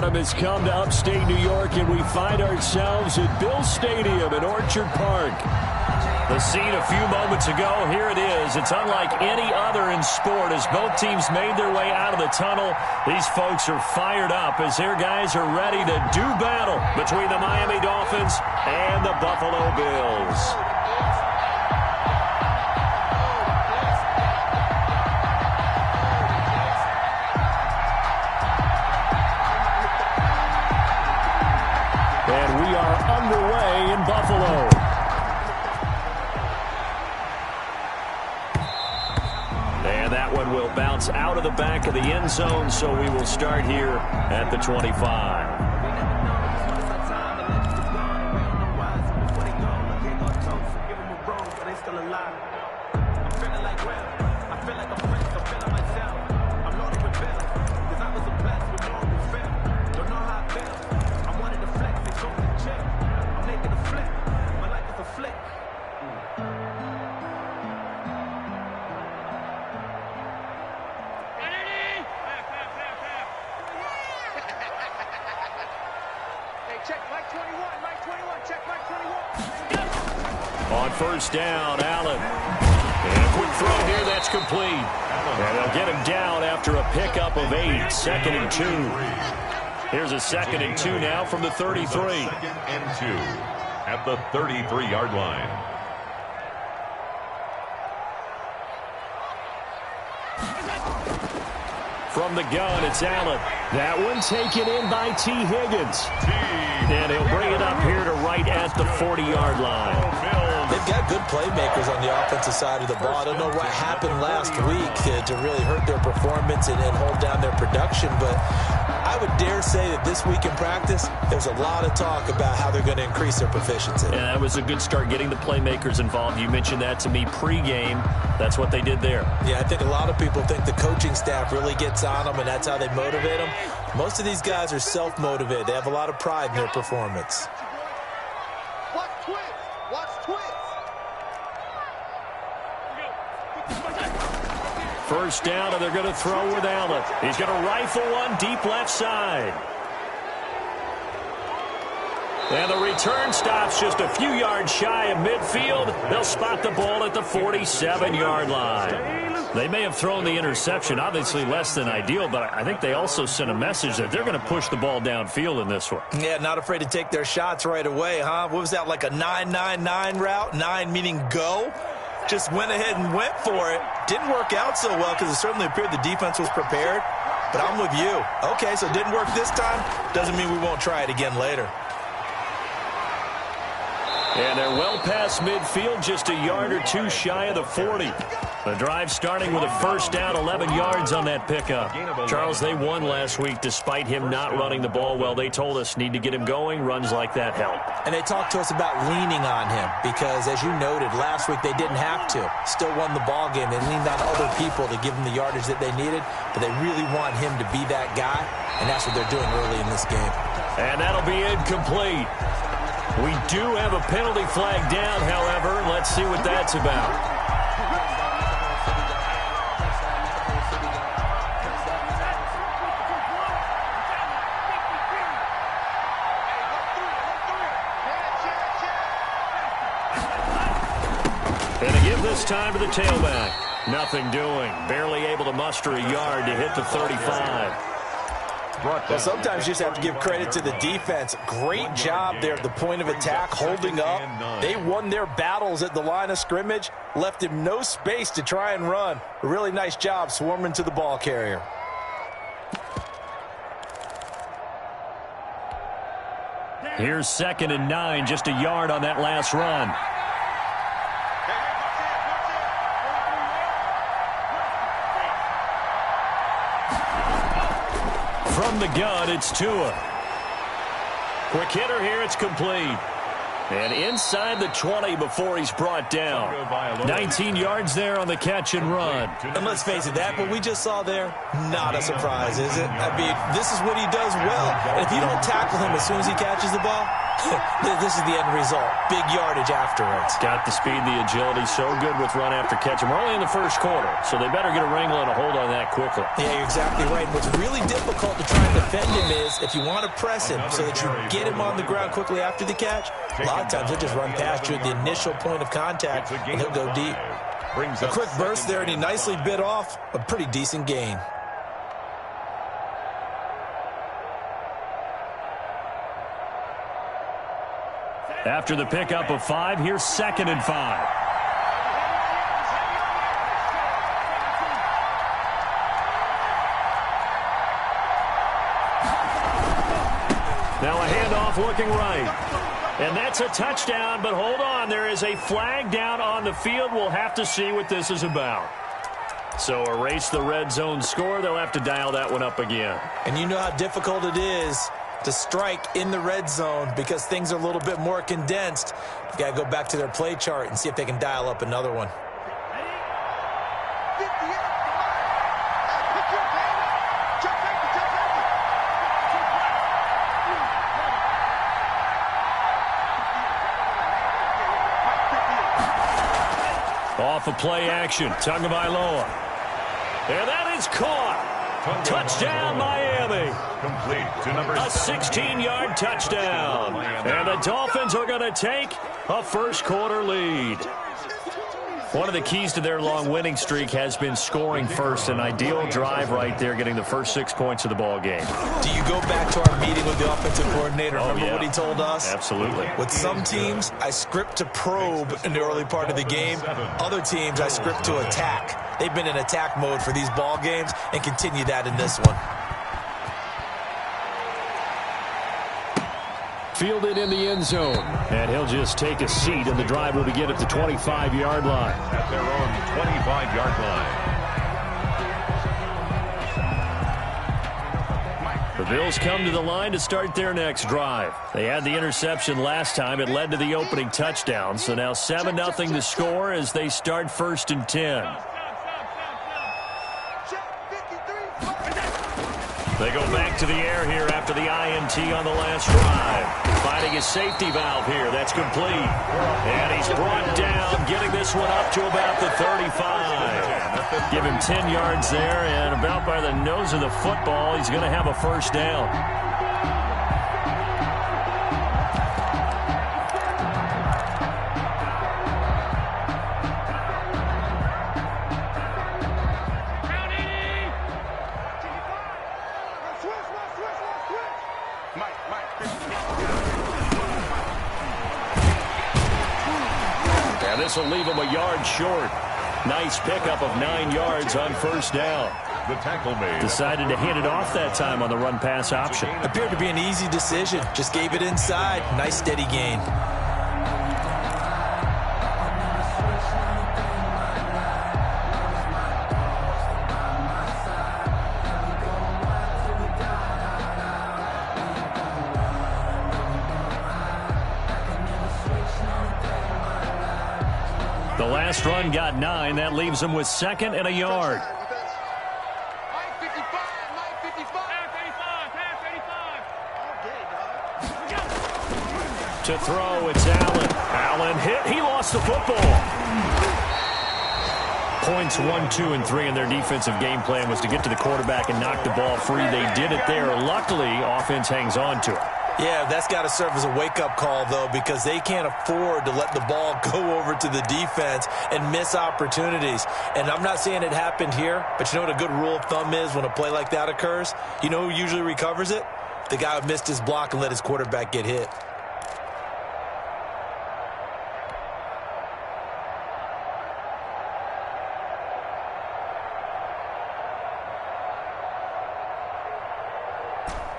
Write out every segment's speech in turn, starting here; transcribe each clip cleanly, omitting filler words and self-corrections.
Autumn has come to upstate New York, and we find ourselves at Bill Stadium in Orchard Park. The scene a few moments ago, here it is. It's unlike any other in sport as both teams made their way out of the tunnel. These folks are fired up as their guys are ready to do battle between the Miami Dolphins and the Buffalo Bills. And we are underway in Buffalo. And that one will bounce out of the back of the end zone, so we will start here at the 25. On first down, Allen. And a quick throw here, that's complete. And they'll get him down after a pickup of 8, 2nd and 2. Here's a 2nd and 2 now from the 33. 2nd and 2 at the 33-yard line. From the gun, it's Allen. That one taken in by T. Higgins. And he'll bring it up here to right at the 40-yard line. They've got good playmakers on the offensive side of the ball. I don't know what happened last week to really hurt their performance and hold down their production, but I would dare say that this week in practice, there's a lot of talk about how they're going to increase their proficiency. And that was a good start getting the playmakers involved. You mentioned that to me pregame. That's what they did there. Yeah, I think a lot of people think the coaching staff really gets on them, and that's how they motivate them. Most of these guys are self-motivated. They have a lot of pride in their performance. Watch twins. Watch twins. First down, and they're going to throw with Allen. He's going to rifle one deep left side. And the return stops just a few yards shy of midfield. They'll spot the ball at the 47-yard line. They may have thrown the interception, obviously less than ideal, but I think they also sent a message that they're going to push the ball downfield in this one. Yeah, not afraid to take their shots right away, huh? What was that, like a 9-9-9 route? 9 meaning go? Just went ahead and went for it. Didn't work out so well because it certainly appeared the defense was prepared. But I'm with you. Okay, so it didn't work this time. Doesn't mean we won't try it again later. And they're well past midfield, just a yard or two shy of the 40. The drive starting with a first down, 11 yards on that pickup. Charles, they won last week despite him not running the ball well. They told us need to get him going. Runs like that help. And they talked to us about leaning on him because, as you noted, last week they didn't have to. Still won the ball game. They leaned on other people to give them the yardage that they needed, but they really want him to be that guy, and that's what they're doing early in this game. And that'll be incomplete. We do have a penalty flag down, however. Let's see what that's about. And a give this time to the tailback. Nothing doing. Barely able to muster a yard to hit the 35. Well, sometimes you just have to give credit to the defense. Great job there at the point of attack, holding up. They won their battles at the line of scrimmage, left him no space to try and run. A really nice job swarming to the ball carrier. Here's 2nd and 9, just a yard on that last run. From the gun, it's Tua. Quick hitter here, it's complete. And inside the 20 before he's brought down. 19 yards there on the catch and run. And let's face it, that what we just saw there, not a surprise, is it? I mean, this is what he does well. And if you don't tackle him as soon as he catches the ball, This is the end result. Big yardage afterwards. Got the speed, the agility, so good with run after catch. And we're only in the first quarter, so they better get a wrangle and a hold on that quickly. Yeah, you're exactly right. What's really difficult to try and defend him is if you want to press him so that you get him on the ground quickly after the catch, a lot of times he'll just run past you at the initial point of contact, and he'll go deep. A quick burst there, and he nicely bit off a pretty decent gain. After the pickup of 5, here's 2nd and 5. Now a handoff looking right. And that's a touchdown, but hold on. There is a flag down on the field. We'll have to see what this is about. So erase the red zone score. They'll have to dial that one up again. And you know how difficult it is to strike in the red zone because things are a little bit more condensed. You got to go back to their play chart and see if they can dial up another one. Off of play action, Tagovailoa. And that is caught. Touchdown, Miami. Complete to number A 16-yard touchdown. And the Dolphins are going to take a first-quarter lead. One of the keys to their long winning streak has been scoring first. An ideal drive right there, getting the first 6 points of the ball game. Do you go back to our meeting with the offensive coordinator? Remember what he told us? Absolutely. With some teams, I script to probe in the early part of the game. Other teams, I script to attack. They've been in attack mode for these ball games and continue that in this one. Fielded in the end zone. And he'll just take a seat, and the drive will begin at the 25-yard line. At their own 25-yard line. The Bills come to the line to start their next drive. They had the interception last time. It led to the opening touchdown. So now 7-0 to score as they start 1st and 10. They go back to the air here after the INT on the last drive. Finding his safety valve here. That's complete. And he's brought down, getting this one up to about the 35. Give him 10 yards there, and about by the nose of the football, he's going to have a first down. This will leave him a yard short. Nice pickup of 9 yards on first down. The tackle made. Decided to hand it off that time on the run-pass option. Appeared to be an easy decision. Just gave it inside. Nice steady gain. The last run got 9. That leaves him with 2nd and a yard. To throw, it's Allen. Allen hit. He lost the football. Points 1, 2, and 3 in their defensive game plan was to get to the quarterback and knock the ball free. They did it there. Luckily, offense hangs on to it. Yeah, that's got to serve as a wake-up call, though, because they can't afford to let the ball go over to the defense and miss opportunities. And I'm not saying it happened here, but you know what a good rule of thumb is when a play like that occurs? You know who usually recovers it? The guy who missed his block and let his quarterback get hit.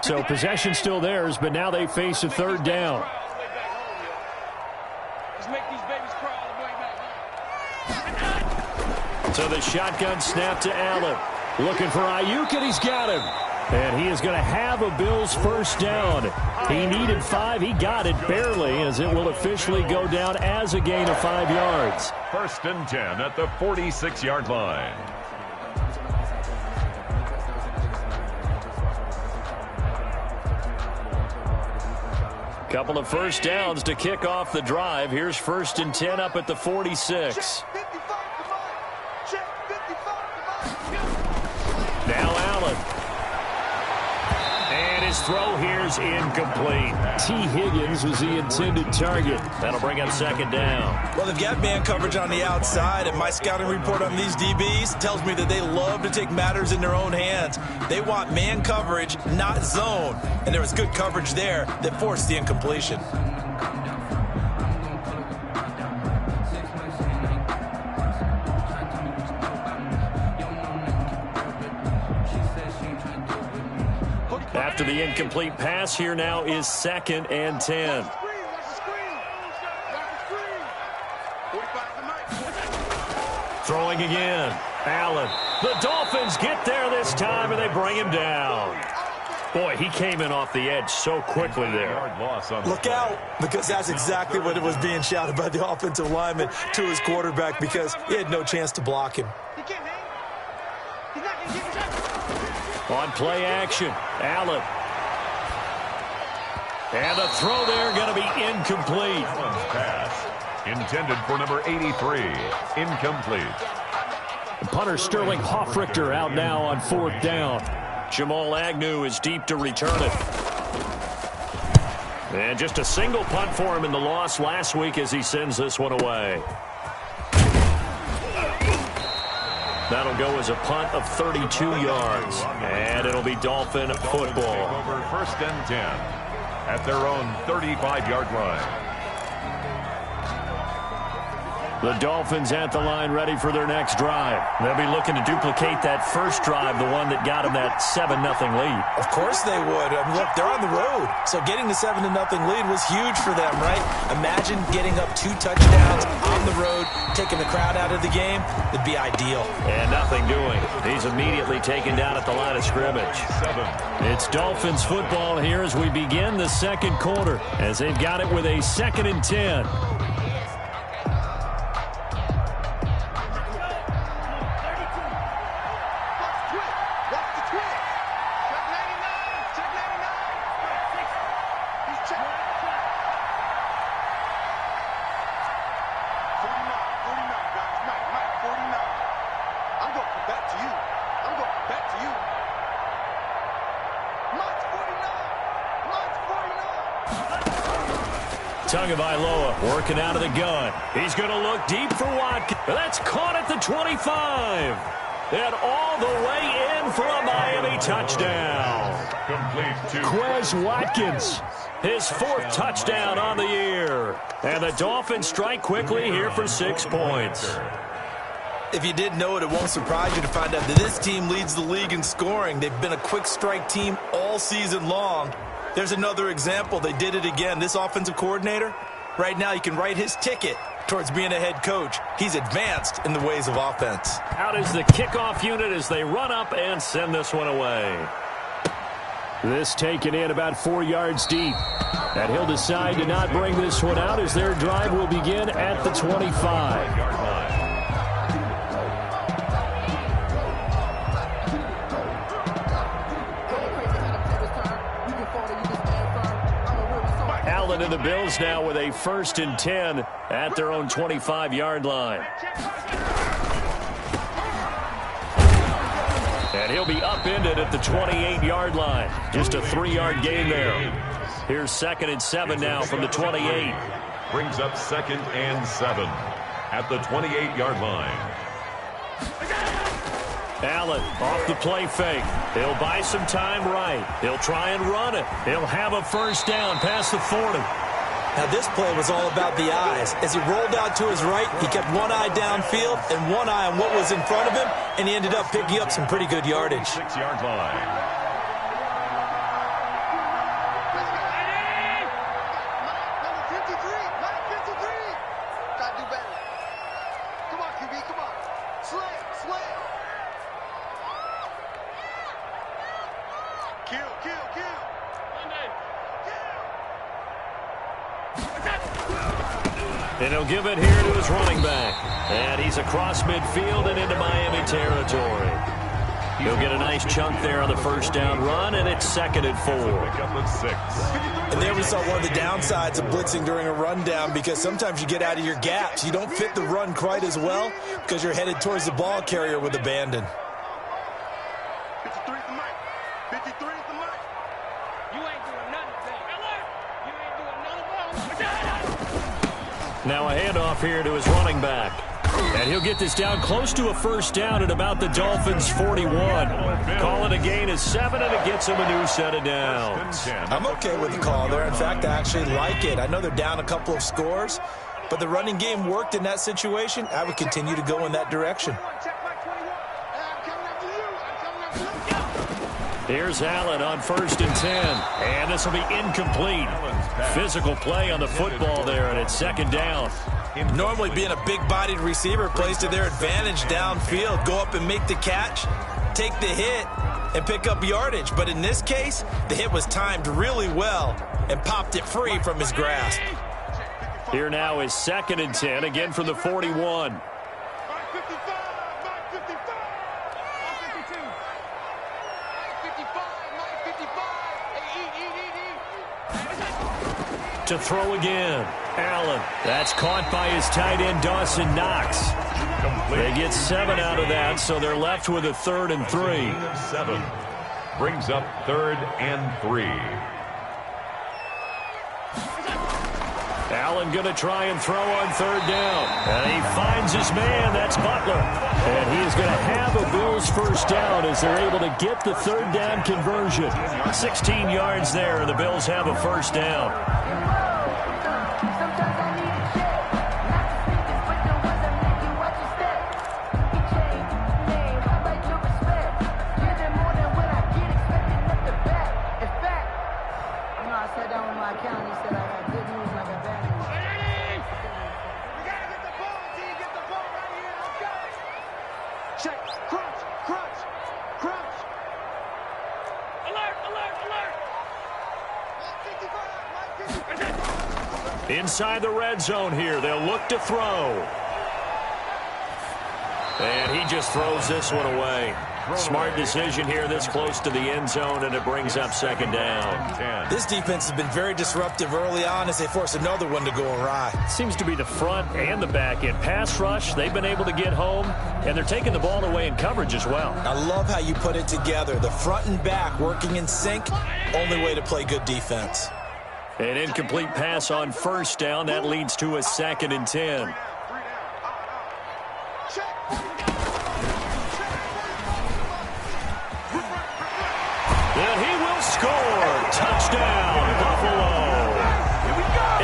So possession still theirs, but now they face a 3rd down. So the shotgun snap to Allen. Looking for Ayuk, and he's got him. And he is going to have a Bills first down. He needed 5. He got it barely, as it will officially go down as a gain of 5 yards. 1st and 10 at the 46-yard line. Couple of first downs to kick off the drive. Here's 1st and 10 up at the 46. Now Allen. And his throw here's incomplete. T. Higgins was the intended target. That'll bring up 2nd down. Well, they've got man coverage on the outside, and my scouting report on these DBs tells me that they love to take matters in their own hands. They want man coverage, not zone. And there was good coverage there that forced the incompletion. After the incomplete pass, here now is 2nd and 10. Throwing again. Allen. The Dolphins get there this time, and they bring him down. Boy, he came in off the edge so quickly there. Look out, because that's exactly what it was being shouted by the offensive lineman to his quarterback, because he had no chance to block him. On play action, Allen. And the throw there going to be incomplete. Pass intended for number 83. Incomplete. Punter Sterling Hoffrichter out now on 4th down. Jamal Agnew is deep to return it. And just a single punt for him in the loss last week as he sends this one away. That'll go as a punt of 32 yards. And it'll be Dolphin football. Over 1st and 10 at their own 35-yard line. The Dolphins at the line ready for their next drive. They'll be looking to duplicate that first drive, the one that got them that 7-0 lead. Of course they would. I mean, look, they're on the road. So getting the 7-0 lead was huge for them, right? Imagine getting up 2 touchdowns on the road, taking the crowd out of the game. It'd be ideal. And nothing doing. He's immediately taken down at the line of scrimmage. It's Dolphins football here as we begin the 2nd quarter, as they've got it with a 2nd and 10. Tagovailoa working out of the gun. He's going to look deep for Watkins. That's caught at the 25. And all the way in for a Miami touchdown. Complete to Quez Watkins. His 4th touchdown on the year. And the Dolphins strike quickly here for 6 points. If you didn't know it, it won't surprise you to find out that this team leads the league in scoring. They've been a quick strike team all season long. There's another example. They did it again. This offensive coordinator, right now you can write his ticket towards being a head coach. He's advanced in the ways of offense. Out is the kickoff unit as they run up and send this one away. This taken in about 4 yards deep. And he'll decide to not bring this one out as their drive will begin at the 25-yard line. Allen and the Bills now with a 1st and 10 at their own 25-yard line. And he'll be upended at the 28-yard line. Just a 3-yard gain there. Here's 2nd and 7 now from the 28. Brings up 2nd and 7 at the 28-yard line. Allen off the play fake. He'll buy some time right. He'll try and run it. He'll have a 1st down past the 40. Now, this play was all about the eyes. As he rolled out to his right, he kept one eye downfield and one eye on what was in front of him, and he ended up picking up some pretty good yardage. 6-yard line. And he'll give it here to his running back. And he's across midfield and into Miami territory. He'll get a nice chunk there on the first down run, and it's 2nd and 4. And there we saw one of the downsides of blitzing during a rundown, because sometimes you get out of your gaps. You don't fit the run quite as well because you're headed towards the ball carrier with abandon. 53 is the mic. 53 is the mic. You ain't doing nothing. Alert! You ain't doing nothing. Now a handoff here to his running back. And he'll get this down close to a first down at about the Dolphins' 41. Call it a gain of 7, and it gets him a new set of downs. I'm okay with the call there. In fact, I actually like it. I know they're down a couple of scores, but the running game worked in that situation. I would continue to go in that direction. Here's Allen on 1st and 10. And this will be incomplete. Physical play on the football there, and it's 2nd down. Normally being a big-bodied receiver plays to their advantage downfield. Go up and make the catch, take the hit, and pick up yardage. But in this case, the hit was timed really well and popped it free from his grasp. Here now is 2nd and 10, again from the 41. To throw again. Allen. That's caught by his tight end, Dawson Knox. They get 7 out of that, so they're left with a 3rd and 3. 7 brings up 3rd and 3. Allen going to try and throw on 3rd down. And he finds his man. That's Butler. And he is going to have a Bills first down as they're able to get the 3rd down conversion. 16 yards there, and the Bills have a first down. Inside the red zone here, they'll look to throw. And he just throws this one away. Smart decision here this close to the end zone, and it brings up 2nd down. This defense has been very disruptive early on as they force another one to go awry. Seems to be the front and the back end. Pass rush, they've been able to get home, and they're taking the ball away in coverage as well. I love how you put it together. The front and back working in sync, only way to play good defense. An incomplete pass on 1st down. That leads to a 2nd and 10. And he will score. Touchdown, Buffalo.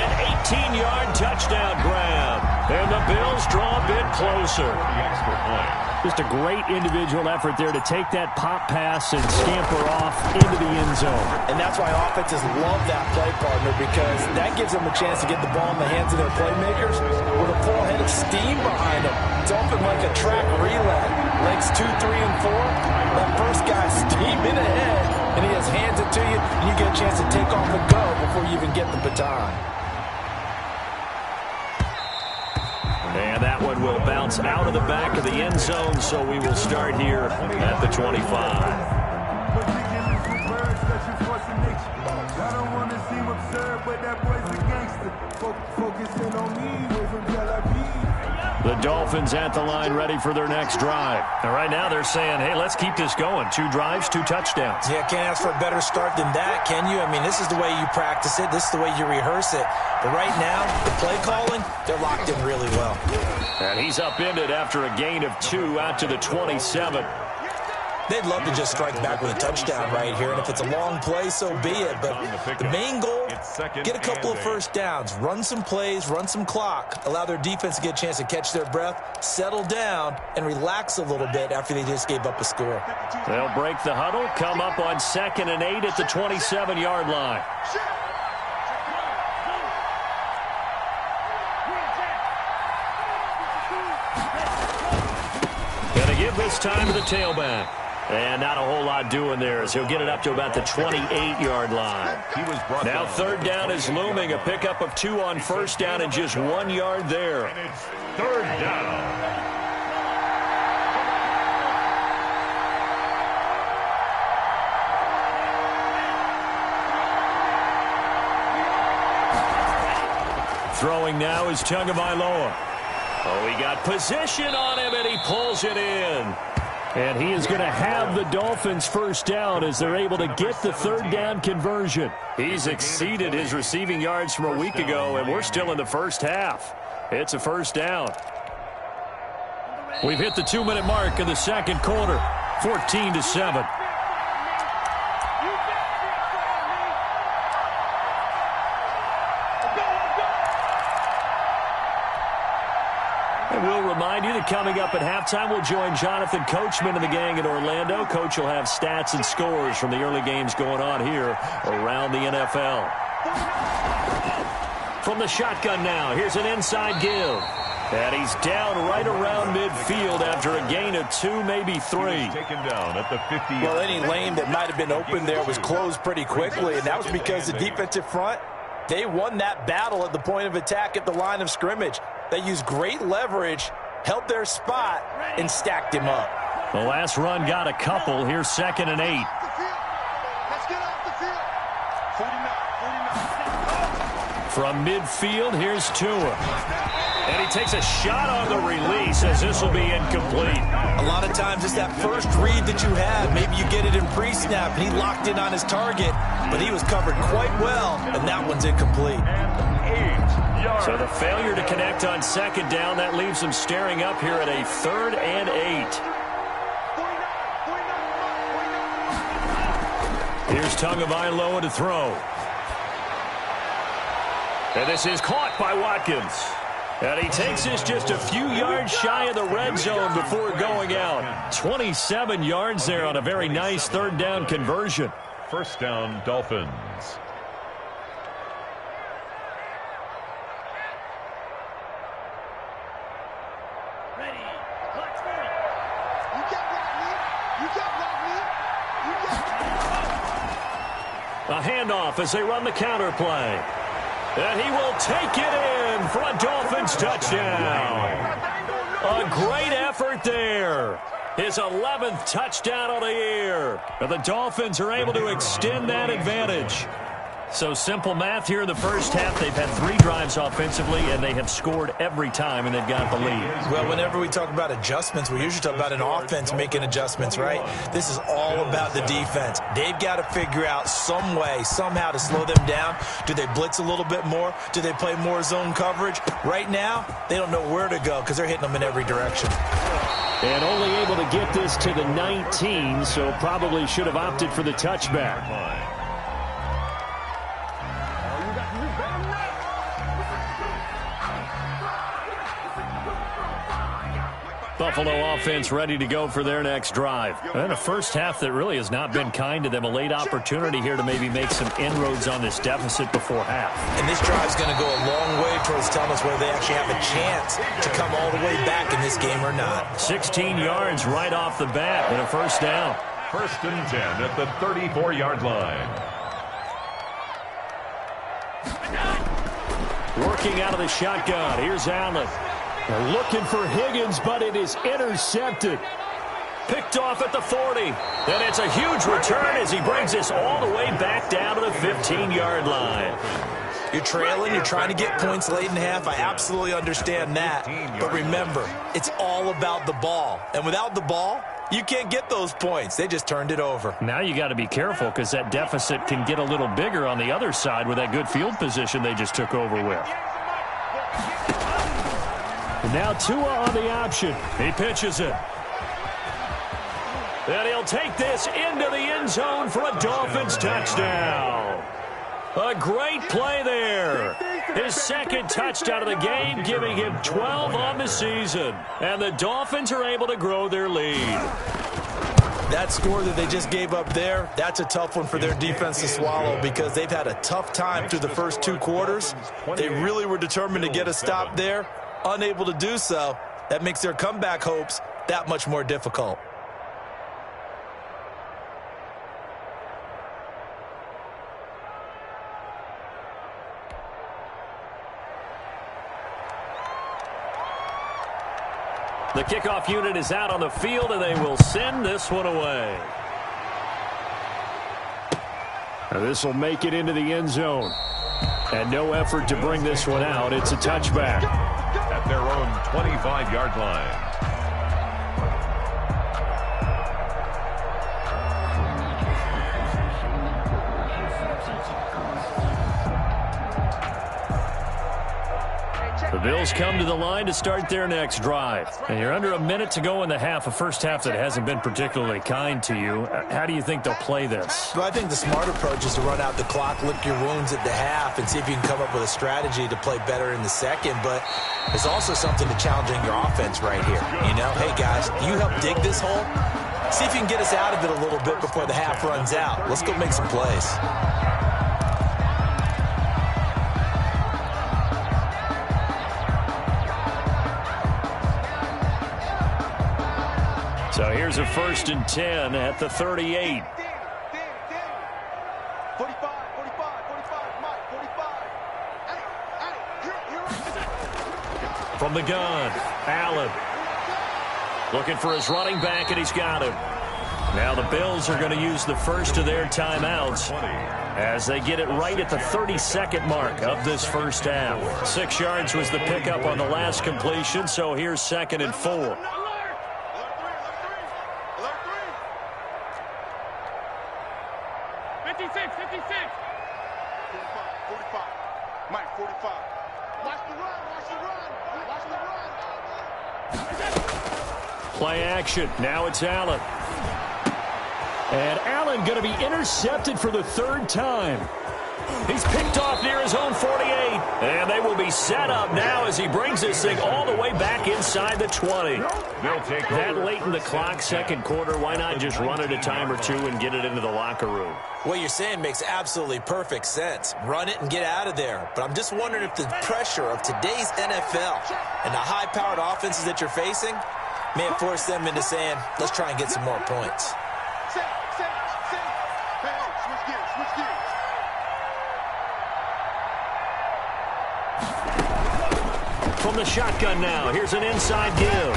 An 18-yard touchdown grab. And the Bills draw a bit closer. Just a great individual effort there to take that pop pass and scamper off into the end zone. And that's why offenses love that play, partner, because that gives them a chance to get the ball in the hands of their playmakers with a full head of steam behind them. It's often like a track relay. Legs 2, 3, and 4. That first guy's steaming ahead, and he just hands it to you, and you get a chance to take off and go before you even get the baton. And that one will bounce out of the back of the end zone, so we will start here at the 25. The Dolphins at the line ready for their next drive. And right now they're saying, hey, let's keep this going. 2 drives, 2 touchdowns. Yeah, can't ask for a better start than that, can you? I mean, this is the way you practice it. This is the way you rehearse it. But right now, the play calling, they're locked in really well. And he's upended after a gain of 2 out to the 27. They'd love to just strike back with a touchdown right here, and if it's a long play, so be it. But the main goal, get a couple of first downs, run some plays, run some clock, allow their defense to get a chance to catch their breath, settle down, and relax a little bit after they just gave up a score. They'll break the huddle, come up on 2nd and 8 at the 27-yard line. Gonna give this time to the tailback. And not a whole lot doing there as he'll get it up to about the 28-yard line. Now 3rd down is looming. A pickup of 2 on 1st down and just 1 yard there. And it's 3rd down. Throwing now is Tagovailoa. Oh, he got position on him, and he pulls it in. And he is going to have the Dolphins first down as they're able to get the third down conversion. He's exceeded his receiving yards from a week ago, and we're still in the first half. It's a first down. We've hit the 2-minute mark in the second quarter, 14-7. And we'll remind you that coming up at halftime, we'll join Jonathan Coachman and the gang in Orlando. Coach will have stats and scores from the early games going on here around the NFL. From the shotgun now, here's an inside give. And he's down right around midfield after a gain of 2, maybe 3. Taken down at the 50. Well, any lane that might have been open there was closed pretty quickly, and that was because the defensive front, they won that battle at the point of attack at the line of scrimmage. They used great leverage, held their spot, and stacked him up. The last run got a couple. Here's 2nd and 8. Let's get off the field. 49. From midfield, here's Tua. And he takes a shot on the release as this will be incomplete. A lot of times it's that first read that you have. Maybe you get it in pre-snap, and he locked in on his target, but he was covered quite well, and that one's incomplete. So the failure to connect on 2nd down, that leaves him staring up here at a 3rd and 8. Here's Tagovailoa to throw. And this is caught by Watkins. And he takes this just a few yards shy of the red zone before going out. 27 yards there on a very nice 3rd down conversion. First down, Dolphins. Ready. Clock's going. You can't block me. You can't block me. You can't. A handoff as they run the counter play. And he will take it in for a Dolphins touchdown. A great effort there. His 11th touchdown of the year. And the Dolphins are able to extend that advantage. So simple math here in the first half. They've had 3 drives offensively, and they have scored every time, and they've got the lead. Well, whenever we talk about adjustments, we usually talk about an offense making adjustments, right? This is all about the defense. They've got to figure out some way, somehow to slow them down. Do they blitz a little bit more? Do they play more zone coverage? Right now, they don't know where to go because they're hitting them in every direction. And only able to get this to the 19, so probably should have opted for the touchback. Buffalo offense ready to go for their next drive. And a first half that really has not been kind to them. A late opportunity here to maybe make some inroads on this deficit before half. And this drive's going to go a long way towards telling us whether they actually have a chance to come all the way back in this game or not. 16 yards right off the bat and a first down. 1st and 10 at the 34-yard line. Working out of the shotgun. Here's Allen. They're looking for Higgins, but it is intercepted. Picked off at the 40. And it's a huge return as he brings this all the way back down to the 15-yard line. You're trailing. You're trying to get points late in half. I absolutely understand that. But remember, it's all about the ball. And without the ball, you can't get those points. They just turned it over. Now you got to be careful because that deficit can get a little bigger on the other side with that good field position they just took over with. And now Tua on the option. He pitches it. And he'll take this into the end zone for a Dolphins touchdown. A great play there. His 2nd touchdown of the game, giving him 12 on the season. And the Dolphins are able to grow their lead. That score that they just gave up there, that's a tough one for their defense to swallow because they've had a tough time through the first 2 quarters. They really were determined to get a stop there. Unable to do so, that makes their comeback hopes that much more difficult. The kickoff unit is out on the field, and they will send this one away. This will make it into the end zone. And no effort to bring this one out. It's a touchback. At their own 25-yard line. The Bills come to the line to start their next drive. And you're under a minute to go in the half, a first half that hasn't been particularly kind to you. How do you think they'll play this? Well, I think the smart approach is to run out the clock, lick your wounds at the half, and see if you can come up with a strategy to play better in the second. But there's also something to challenging your offense right here. You know, hey, guys, you help dig this hole. See if you can get us out of it a little bit before the half runs out. Let's go make some plays. So here's a 1st and 10 at the 38. 45, 45, 45, Mike, 45. From the gun, Allen. Looking for his running back, and he's got him. Now the Bills are going to use the first of their timeouts as they get it right at the 32nd mark of this first half. 6 yards was the pickup on the last completion, so here's 2nd and 4. 56. 45. Mike, 45. Watch the run. Play action. Now it's Allen. And Allen going to be intercepted for the 3rd time. He's picked off near his own 48. And they will be set up now as he brings this thing all the way back inside the 20. They'll take That late in the clock, second quarter, why not just run it a time or two and get it into the locker room? What you're saying makes absolutely perfect sense. Run it and get out of there. But I'm just wondering if the pressure of today's NFL and the high-powered offenses that you're facing may have forced them into saying, let's try and get some more points. Switch gears. From the shotgun now, here's an inside give.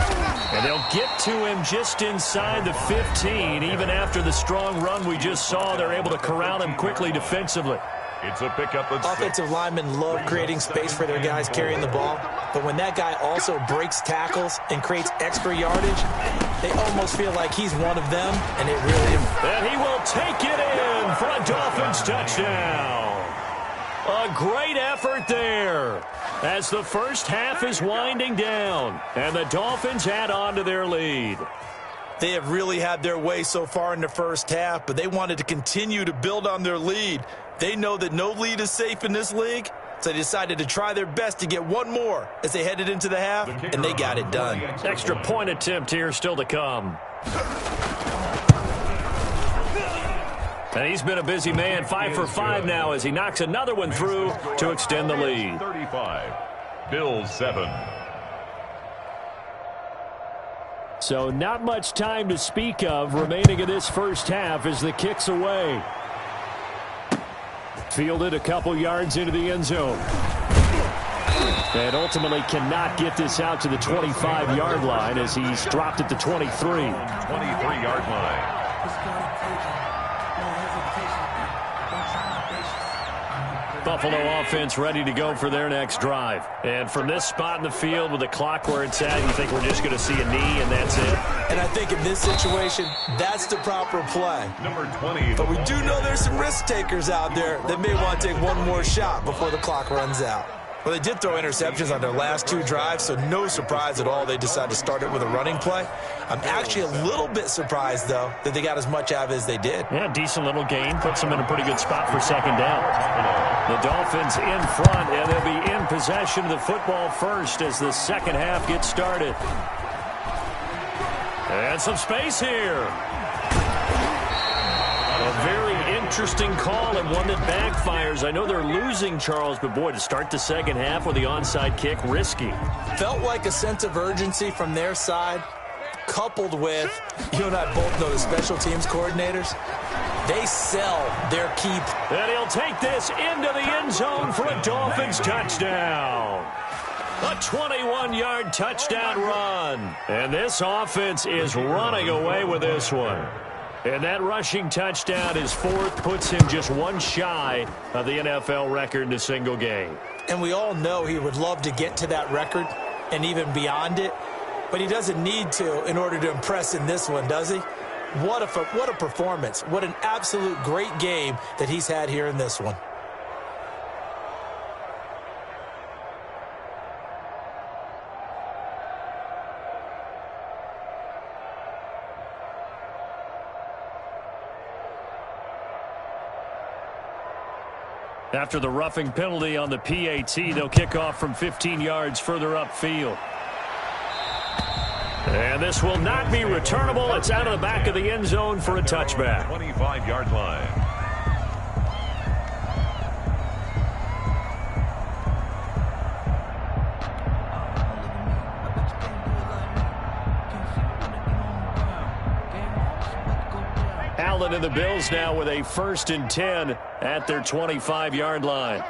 And they'll get to him just inside the 15. Even after the strong run we just saw, they're able to corral him quickly defensively. It's a pickup of 6. Offensive linemen love creating space for their guys carrying the ball. But when that guy also breaks tackles and creates extra yardage, they almost feel like he's one of them, and it really is. And he will take it in for a Dolphins touchdown. A great effort there as the first half is winding down, and the Dolphins add on to their lead. They have really had their way so far in the first half, but they wanted to continue to build on their lead. They know that no lead is safe in this league, so they decided to try their best to get one more as they headed into the half, and they got it done. Extra point attempt here still to come. And he's been a busy man, 5 for 5 now as he knocks another one through to extend the lead. 35, Bills 7. So not much time to speak of remaining in this first half as the kick's away. Fielded a couple yards into the end zone. And ultimately cannot get this out to the 25-yard line as he's dropped at the 23. 23-yard line. Buffalo offense ready to go for their next drive. And from this spot in the field with the clock where it's at, you think we're just going to see a knee and that's it? And I think in this situation, that's the proper play. Number 20. But we do know there's some risk takers out there that may want to take one more shot before the clock runs out. Well, they did throw interceptions on their last 2 drives, so no surprise at all they decided to start it with a running play. I'm actually a little bit surprised, though, that they got as much out of it as they did. Yeah, decent little gain. Puts them in a pretty good spot for second down. The Dolphins in front, and they'll be in possession of the football first as the second half gets started. And some space here. A very interesting call and one that backfires. I know they're losing, Charles, but boy, to start the second half with the onside kick, risky. Felt like a sense of urgency from their side, coupled with, you and I both know the special teams coordinators, they sell their keep. And he'll take this into the end zone for a Dolphins touchdown. A 21-yard touchdown run. And this offense is running away with this one. And that rushing touchdown, his fourth, puts him just one shy of the NFL record in a single game. And we all know he would love to get to that record and even beyond it, but he doesn't need to in order to impress in this one, does he? What a performance. What an absolute great game that he's had here in this one. After the roughing penalty on the PAT, they'll kick off from 15 yards further upfield. And this will not be returnable. It's out of the back of the end zone for a touchback. 25-yard line. Allen and the Bills now with a 1st and 10 at their 25-yard line.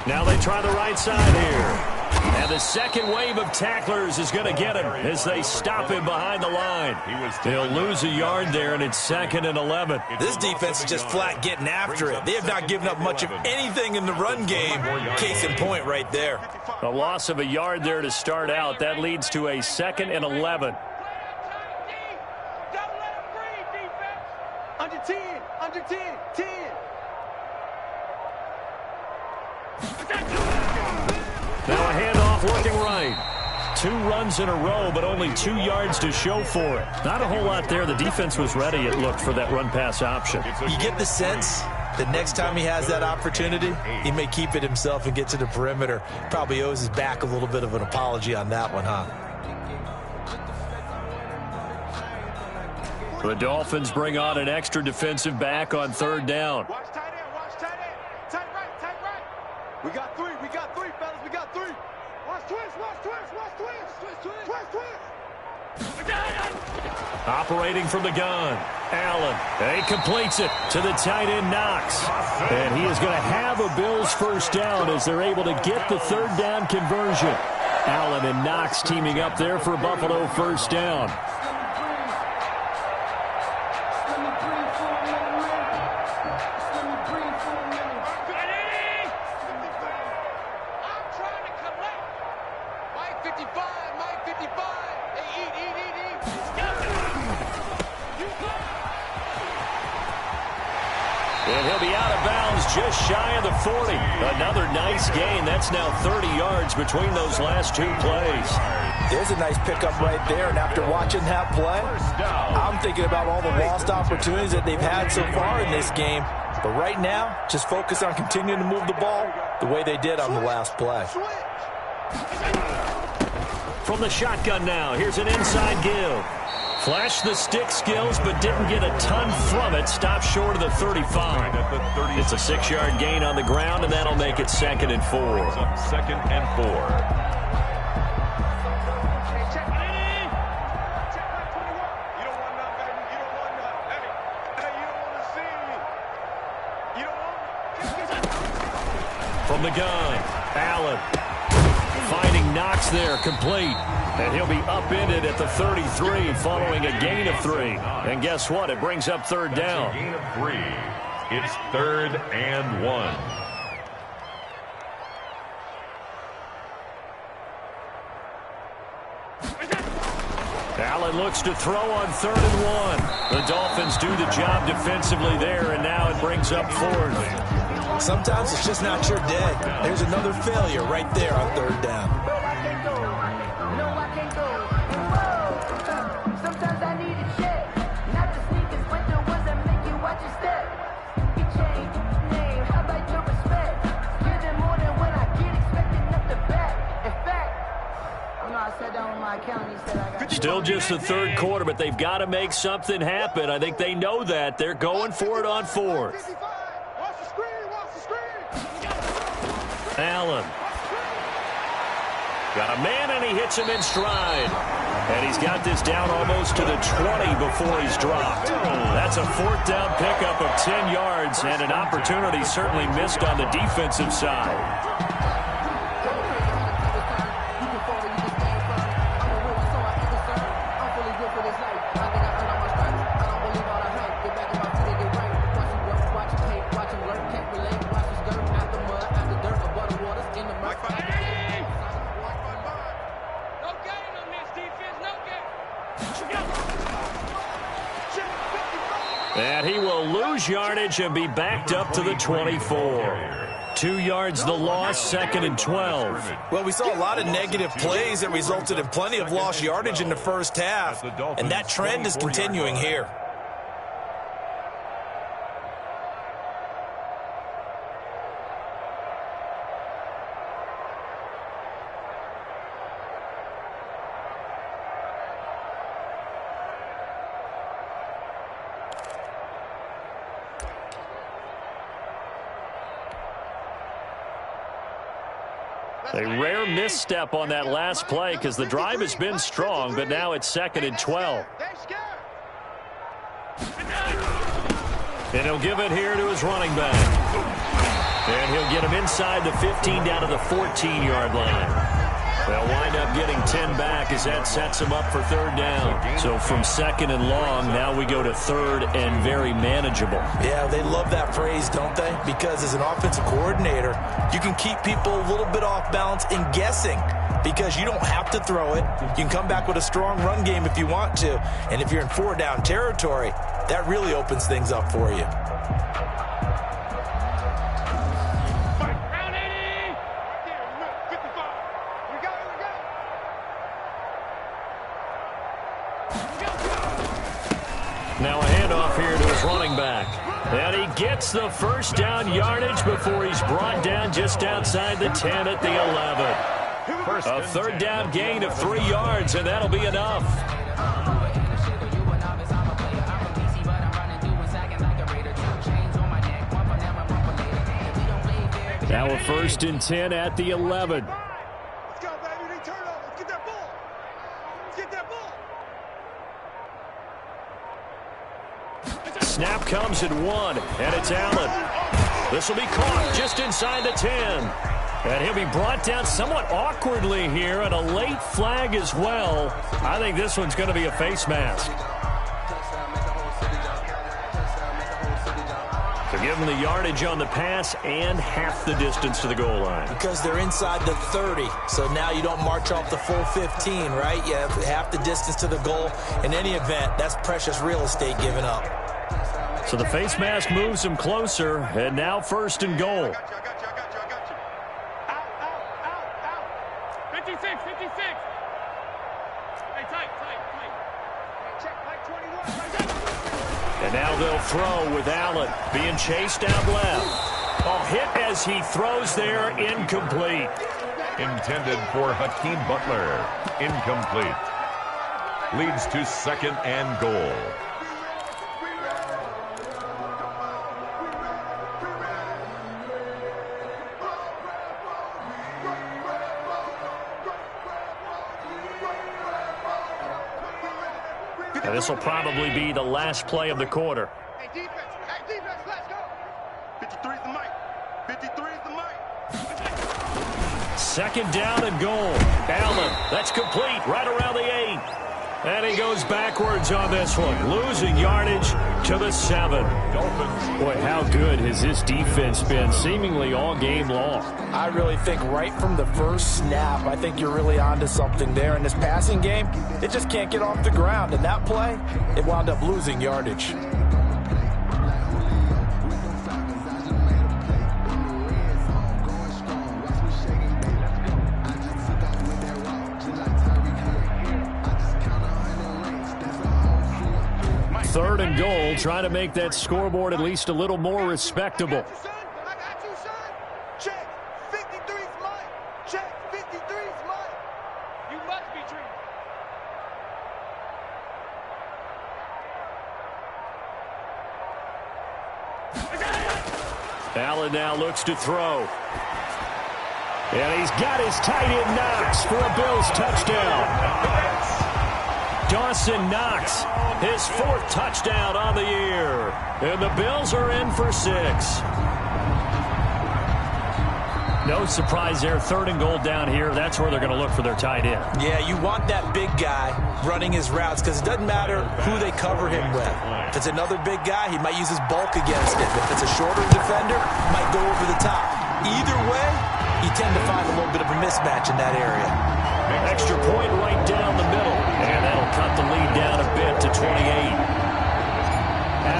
Now they try the right side here. And the second wave of tacklers is going to get him as they stop him behind the line. He'll lose a yard there, and it's 2nd and 11. This defense is just flat getting after it. They have not given up much of anything in the run game. Case in point right there. A loss of a yard there to start out. That leads to a 2nd and 11. Under 10, under 10, 10. Now a handoff looking right. 2 runs in a row, but only 2 yards to show for it. Not a whole lot there. The defense was ready, it looked, for that run-pass option. You get the sense that next time he has that opportunity, he may keep it himself and get to the perimeter. Probably owes his back a little bit of an apology on that one, huh? The Dolphins bring on an extra defensive back on 3rd down. Watch tight end, watch tight end. Tight right, tight right. We got 3, fellas, we got 3. Watch twist, watch twist, watch twist. Twist, twist. Operating from the gun, Allen. He completes it to the tight end, Knox. And he is going to have a Bills 1st down as they're able to get the 3rd down conversion. Allen and Knox teaming up there for Buffalo 1st down. And he'll be out of bounds just shy of the 40. Another nice gain. That's now 30 yards between those last 2 plays. There's a nice pickup right there. And after watching that play, I'm thinking about all the lost opportunities that they've had so far in this game. But right now, just focus on continuing to move the ball the way they did on the last play. From the shotgun now, here's an inside give. Flashed the stick skills, but didn't get a ton from it. Stopped short of the 35. It's a 6-yard gain on the ground, and that'll make it 2nd and 4. 2nd and 4. Check it in. Check right 21. You don't want none, baby. You don't want none. Hey, you don't want to see me. You don't want. From the gun, Allen. Finding Knox there, complete. And he'll be upended at the 33 following a gain of 3. And guess what? It brings up 3rd down. That's a gain of 3. It's 3rd and 1. Allen looks to throw on 3rd and 1. The Dolphins do the job defensively there, and now it brings up 4th. Sometimes it's just not your day. There's another failure right there on 3rd down. Still just the 3rd quarter, but they've got to make something happen. I think they know that. They're going for it on 4th. Allen. Got a man, and he hits him in stride. And he's got this down almost to the 20 before he's dropped. That's a 4th down pickup of 10 yards, and an opportunity certainly missed on the defensive side. And he will lose yardage and be backed up to the 24. 2 yards the loss, 2nd and 12. Well, we saw a lot of negative plays that resulted in plenty of lost yardage in the first half, and that trend is continuing here. A rare misstep on that last play because the drive has been strong, but now it's 2nd and 12. And he'll give it here to his running back. And he'll get him inside the 15 down to the 14-yard line. They'll wind up getting 10 back as that sets him up for 3rd down. So from 2nd and long, now we go to 3rd and very manageable. Yeah, they love that phrase, don't they? Because as an offensive coordinator, you can keep people a little bit off balance and guessing because you don't have to throw it. You can come back with a strong run game if you want to. And if you're in 4-down territory, that really opens things up for you. Now a handoff here to his running back. And he gets the 1st down yardage before he's brought down just outside the 10 at the 11. A 3rd down gain of 3 yards, and that'll be enough. Now a 1st and 10 at the 11. Let's go, baby. They turn over. Let's get that ball. Let's get that ball. Snap comes at 1, and it's Allen. This will be caught just inside the 10. And he'll be brought down somewhat awkwardly here, and a late flag as well. I think this one's going to be a face mask. So give them the yardage on the pass and half the distance to the goal line. Because they're inside the 30, so now you don't march off the full 15, right? You have half the distance to the goal. In any event, that's precious real estate given up. So the face mask moves him closer, and now 1st and goal. I got you. Out. 56. Hey, tight. Check, like 21. And now they'll throw with Allen being chased out left. Oh, hit as he throws there, incomplete. Intended for Hakeem Butler. Incomplete. Leads to 2nd and goal. Now this will probably be the last play of the quarter. Hey, defense, let's go. 53's the mic. 53's the mic. 2nd down and goal. Allen, that's complete right around the 8. And he goes backwards on this one, losing yardage to the 7. Dolphins. Boy, how good has this defense been seemingly all game long? I really think right from the first snap, I think you're really onto something there. In this passing game, it just can't get off the ground. And that play, it wound up losing yardage. Third and goal, trying to make that scoreboard at least a little more respectable. I got you, son. Check. 53's mine. Check. 53's mine. You must be dreaming. Allen now looks to throw. And he's got his tight end Knox for a Bills touchdown. Dawson Knox, his 4th touchdown on the year. And the Bills are in for 6. No surprise there. 3rd and goal down here. That's where they're going to look for their tight end. Yeah, you want that big guy running his routes because it doesn't matter who they cover him with. If it's another big guy, he might use his bulk against it. If it's a shorter defender, he might go over the top. Either way, you tend to find a little bit of a mismatch in that area. Extra point right down the middle. And that'll cut the lead down a bit to 28.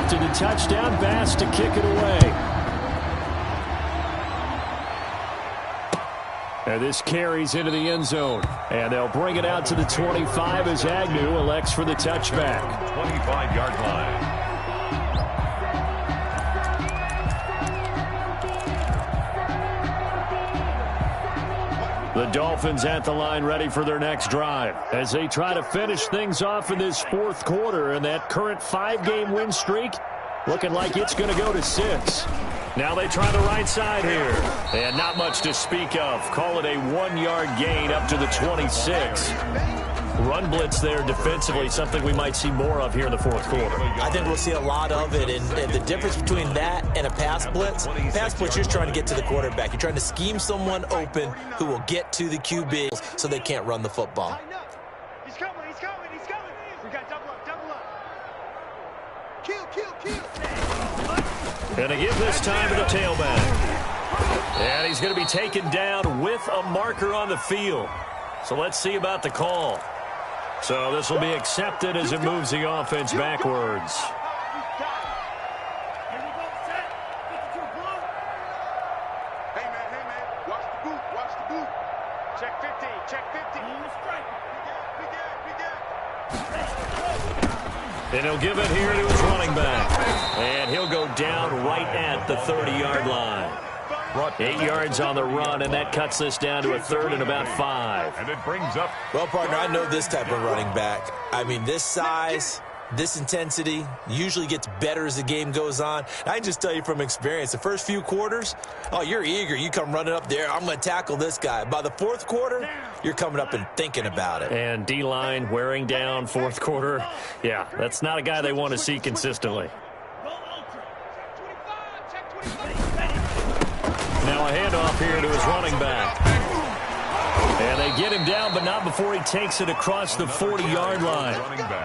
after the touchdown. Bass to kick it away. And this carries into the end zone. And they'll bring it out to the 25 as Agnew elects for the touchback. 25-yard line. The Dolphins at the line ready for their next drive as they try to finish things off in this fourth quarter, and that current 5-game win streak looking like it's going to go to 6. Now they try the right side here, and not much to speak of. Call it a 1-yard gain up to the 26. Run blitz there defensively, something we might see more of here in the fourth quarter. I think we'll see a lot of it, and the difference between that and a pass blitz, you're just trying to get to the quarterback. You're trying to scheme someone open who will get to the QB so they can't run the football. He's coming. We got double up. Kill. Gonna give this time to the tailback. And he's going to be taken down with a marker on the field. So let's see about the call. So this will be accepted as it moves the offense backwards. Hey, man. Watch the boot. Check 50. And he'll give it here to his running back. And he'll go down right at the 30-yard line. 8 yards on the run, and that cuts this down to a 3rd and about 5. And it brings up. Well, partner, I know this type of running back. I mean, this size, this intensity usually gets better as the game goes on. I can just tell you from experience, the first few quarters, you're eager. You come running up there, I'm going to tackle this guy. By the fourth quarter, you're coming up and thinking about it. And D-line wearing down fourth quarter. Yeah, that's not a guy they want to see consistently. Now a handoff here to his running back. And they get him down, but not before he takes it across the 40-yard line.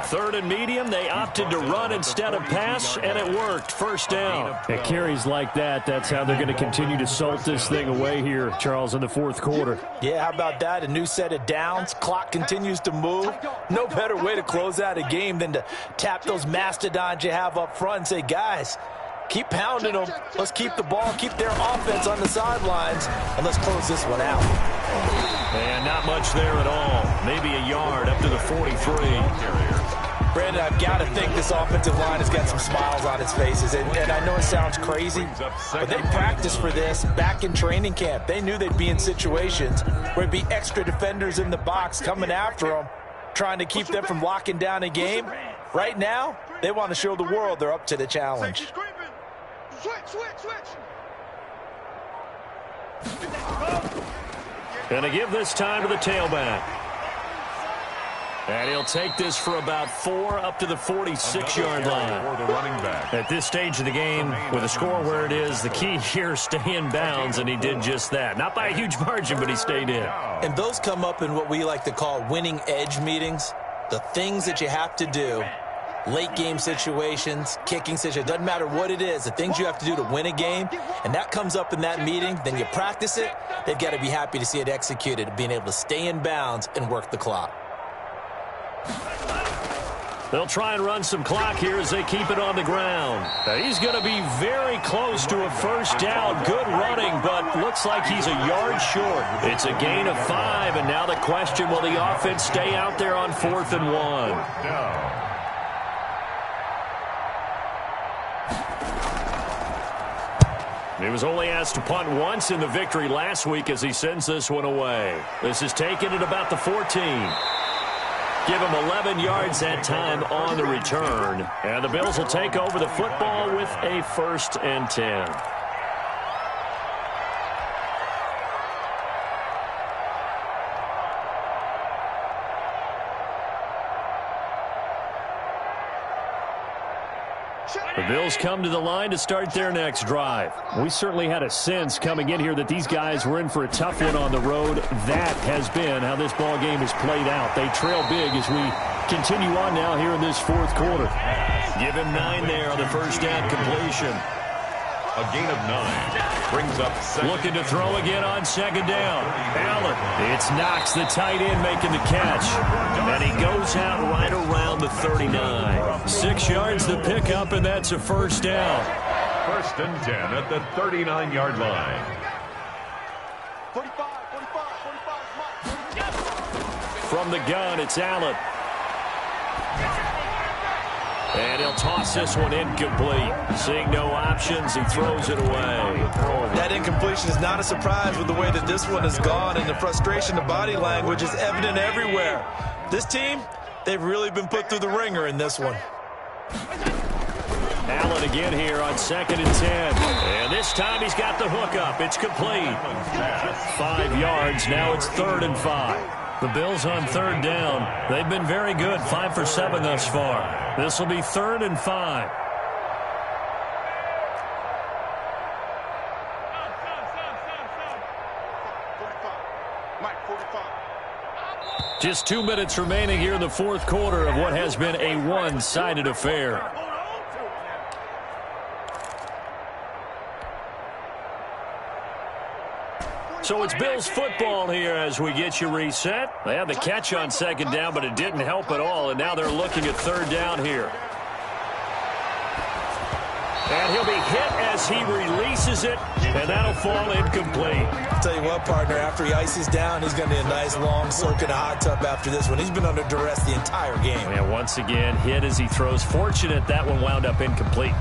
3rd and medium, they opted to run instead of pass, and it worked. First down. At carries like that, that's how they're going to continue to salt this thing away here, Charles, in the fourth quarter. Yeah, how about that? A new set of downs. Clock continues to move. No better way to close out a game than to tap those mastodons you have up front and say, guys, keep pounding them. Let's keep the ball, keep their offense on the sidelines, and let's close this one out. And not much there at all. Maybe a yard up to the 43. Brandon, I've got to think this offensive line has got some smiles on its faces. And I know it sounds crazy, but they practiced for this back in training camp. They knew they'd be in situations where there'd be extra defenders in the box coming after them, trying to keep them from locking down a game. Right now, they want to show the world they're up to the challenge. Switch. Gonna give this time to the tailback. And he'll take this for about 4 up to the 46-yard line. At this stage of the game, with the score where it is, the key here, stay in bounds, and he did just that. Not by a huge margin, but he stayed in. And those come up in what we like to call winning edge meetings. The things that you have to do, late game situations, kicking situations, doesn't matter what it is, the things you have to do to win a game, and that comes up in that meeting, then you practice it, they've got to be happy to see it executed, being able to stay in bounds and work the clock. They'll try and run some clock here as they keep it on the ground. Now, he's going to be very close to a first down. Good running, but looks like he's a yard short. It's a gain of 5, and now the question, will the offense stay out there on 4th and 1? He was only asked to punt once in the victory last week as he sends this one away. This is taken at about the 14. Give him 11 yards that time on the return. And the Bills will take over the football with a 1st and 10. The Bills come to the line to start their next drive. We certainly had a sense coming in here that these guys were in for a tough one on the road. That has been how this ball game has played out. They trail big as we continue on now here in this fourth quarter. Give him 9 there on the first down completion. A gain of 9 brings up second. Looking to throw again on second down. Allen. It's Knox, the tight end, making the catch. And he goes out right around the the 39. 6 yards the pickup, and that's a first down. 1st and 10 at the 39-yard line. 45. From the gun, it's Allen. And he'll toss this one incomplete. Seeing no options, he throws it away. That incompletion is not a surprise with the way that this one has gone, and the frustration, the body language is evident everywhere. This team, they've really been put through the ringer in this one. Allen again here on 2nd and 10. And this time he's got the hook up. It's complete. 5 yards. Now it's 3rd and 5. The Bills on 3rd down. They've been very good, 5 for 7 thus far. This will be 3rd and 5. Just 2 minutes remaining here in the 4th quarter of what has been a one-sided affair. So it's Bills football here as we get you reset. They had the catch on 2nd down, but it didn't help at all, and now they're looking at 3rd down here. And he'll be hit as he releases it, and that'll fall incomplete. I'll tell you what, partner, after he ices down, he's going to need a nice long soak in a hot tub after this one. He's been under duress the entire game. And once again, hit as he throws. Fortunate that one wound up incomplete.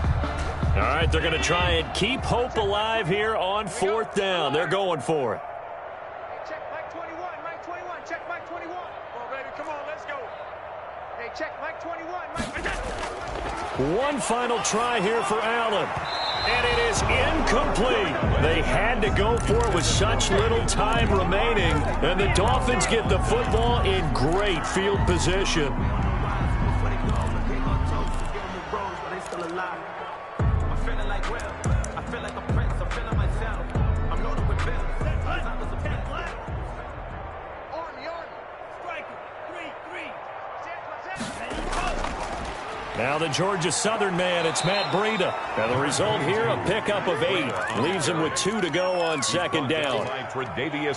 All right, they're going to try and keep hope alive here on 4th down. They're going for it. Hey, check Mike 21, Mike 21, check Mike 21. Come on, baby, come on, let's go. Hey, check Mike 21, Mike. One final try here for Allen. And it is incomplete. They had to go for it with such little time remaining. And the Dolphins get the football in great field position. Now the Georgia Southern man, it's Matt Breida. And the result here, a pickup of 8. Leaves him with 2 to go on 2nd down.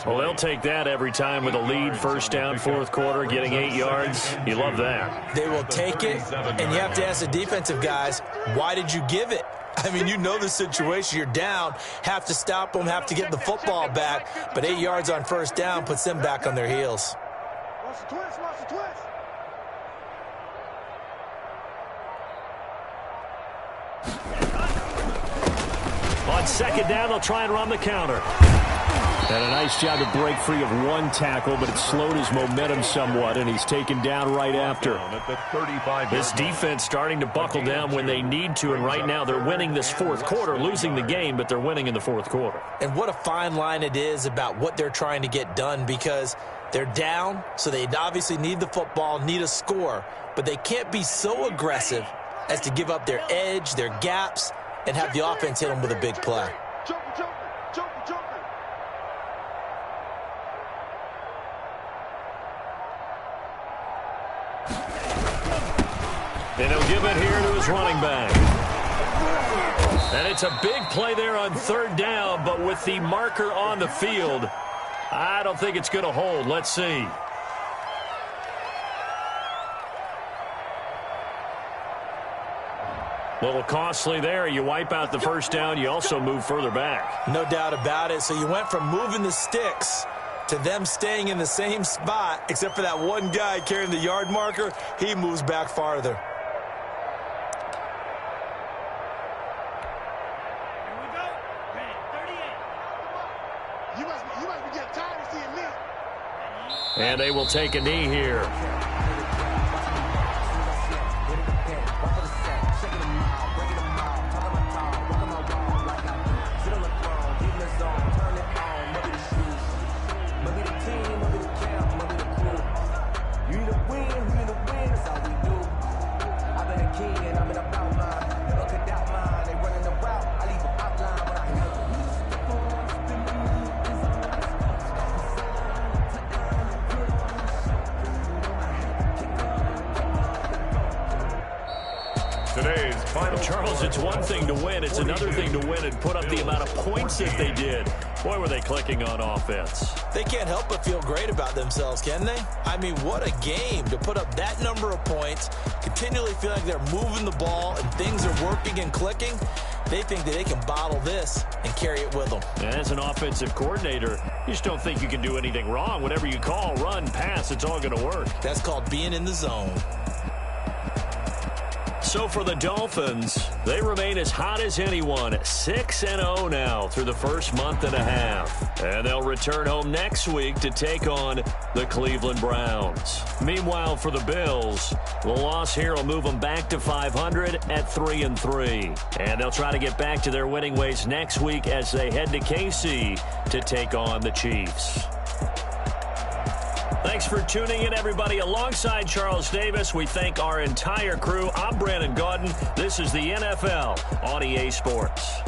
Well, they'll take that every time with a lead. 1st down, 4th quarter, getting 8 yards. You love that. They will take it, and you have to ask the defensive guys, why did you give it? I mean, you know the situation. You're down, have to stop them, have to get the football back. But 8 yards on 1st down puts them back on their heels. Watch the twist, watch the twist. On 2nd down, they'll try and run the counter. And a nice job to break free of one tackle, but it slowed his momentum somewhat, and he's taken down right after. This defense starting to buckle down when they need to, and right now they're winning this 4th quarter, losing the game, but they're winning in the 4th quarter. And what a fine line it is about what they're trying to get done, because they're down, so they obviously need the football, need a score, but they can't be so aggressive as to give up their edge, their gaps, and have the offense hit them with a big play. And he'll give it here to his running back. And it's a big play there on 3rd down, but with the marker on the field, I don't think it's going to hold. Let's see. A little costly there. You wipe out the 1st down. You also move further back. No doubt about it. So you went from moving the sticks to them staying in the same spot, except for that one guy carrying the yard marker. He moves back farther. Here we go. 38. You must be getting tired of seeing me. And they will take a knee here. Charles, it's one thing to win. It's another thing to win and put up the amount of points that they did. Boy, were they clicking on offense. They can't help but feel great about themselves, can they? I mean, what a game to put up that number of points, continually feel like they're moving the ball and things are working and clicking. They think that they can bottle this and carry it with them. As an offensive coordinator, you just don't think you can do anything wrong. Whatever you call, run, pass, it's all going to work. That's called being in the zone. So for the Dolphins, they remain as hot as anyone, 6-0 now through the first month and a half. And they'll return home next week to take on the Cleveland Browns. Meanwhile, for the Bills, the loss here will move them back to 500 at 3-3. And they'll try to get back to their winning ways next week as they head to KC to take on the Chiefs. Thanks for tuning in, everybody. Alongside Charles Davis, we thank our entire crew. I'm Brandon Gaudin. This is the NFL on EA Sports.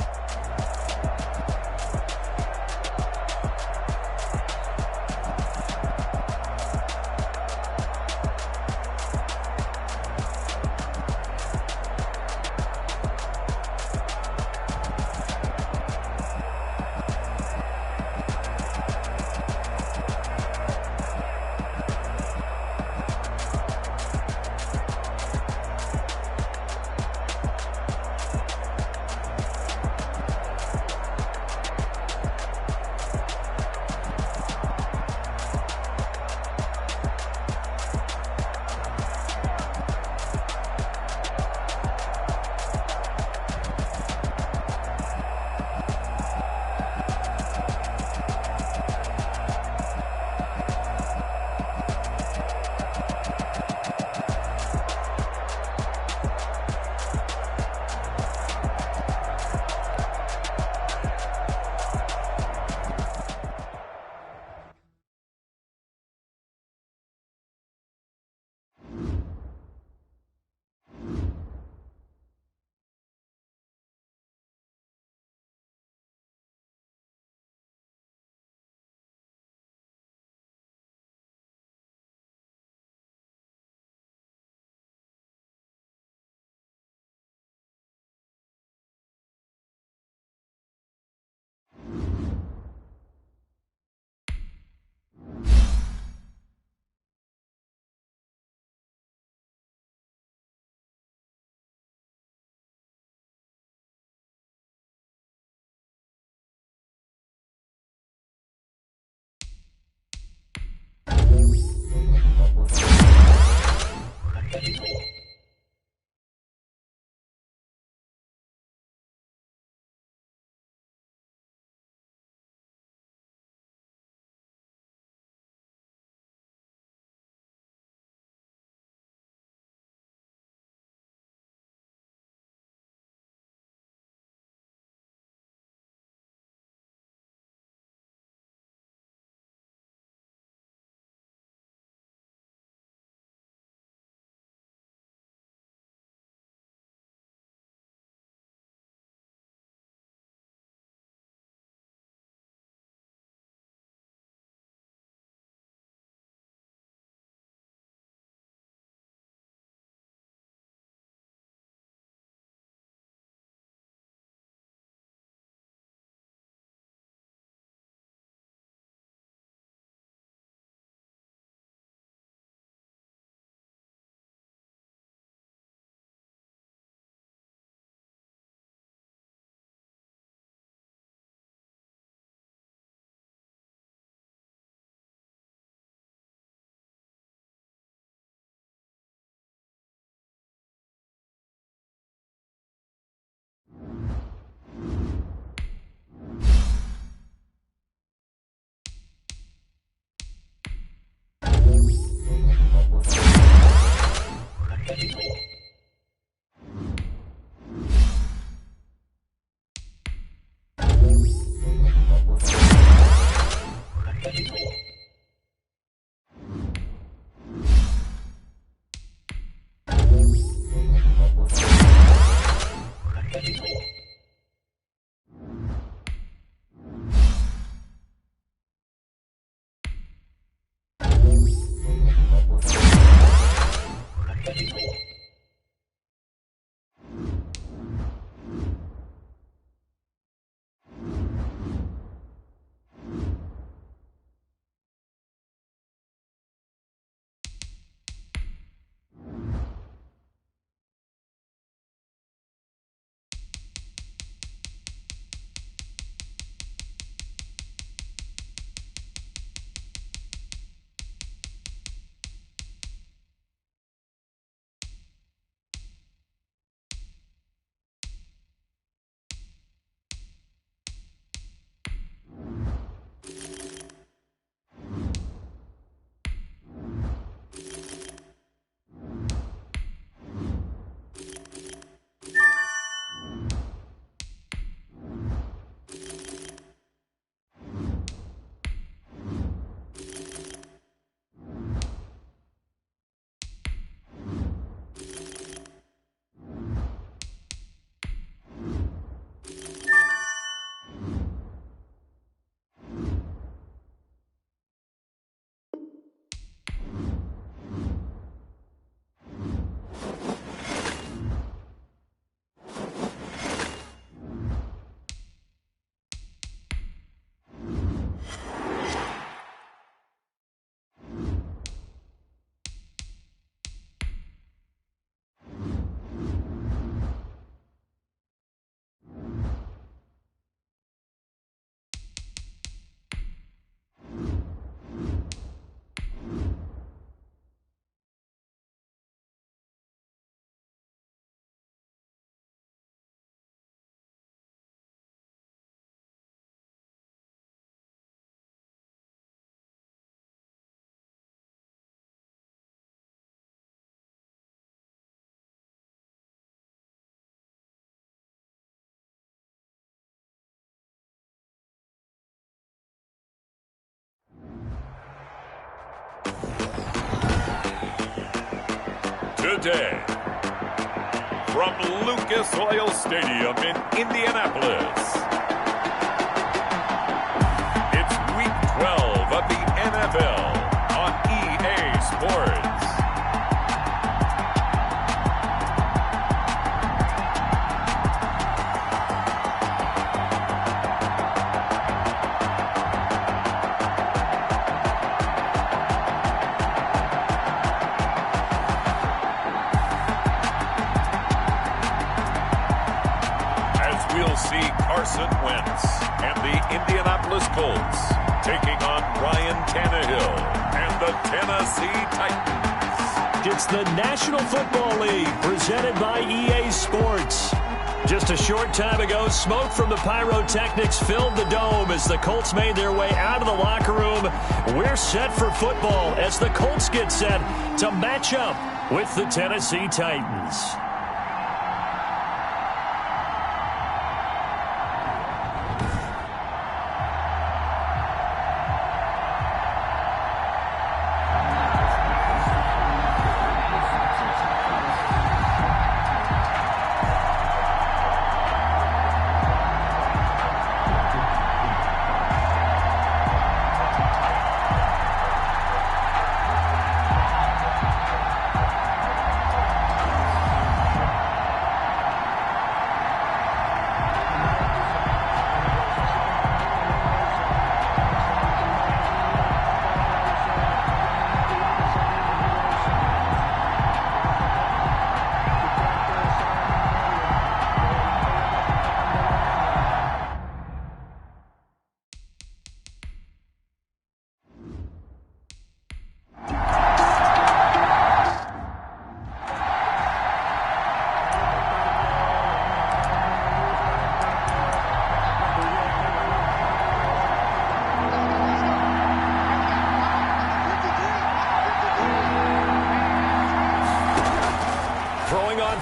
today. From Lucas Oil Stadium in Indianapolis, it's Week 12 of the NFL on EA Sports. We'll see Carson Wentz and the Indianapolis Colts taking on Ryan Tannehill and the Tennessee Titans. It's the National Football League presented by EA Sports. Just a short time ago, smoke from the pyrotechnics filled the dome as the Colts made their way out of the locker room. We're set for football as the Colts get set to match up with the Tennessee Titans.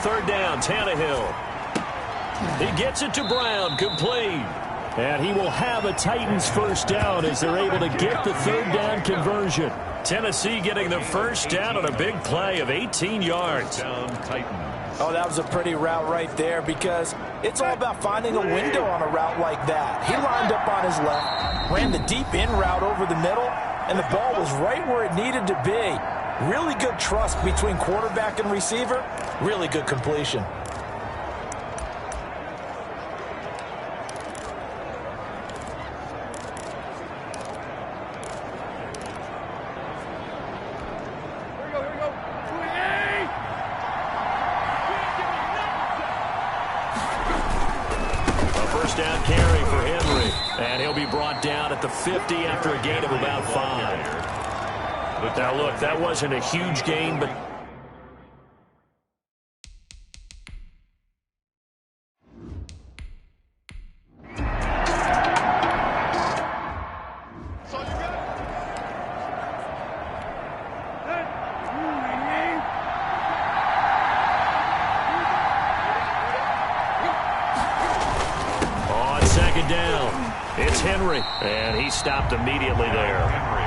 Third down, Tannehill. He gets it to Brown, complete. And he will have a Titans first down as they're able to get the third down conversion. Tennessee getting the first down on a big play of 18 yards. Oh, that was a pretty route right there because it's all about finding a window on a route like that. He lined up on his left, ran the deep in route over the middle, and the ball was right where it needed to be. Really good trust between quarterback and receiver. Really good completion. A first down carry for Henry. And he'll be brought down at the 50 after a gain of about 5. Now, look, that wasn't a huge gain, but... On second down, it's Henry, and he stopped immediately there.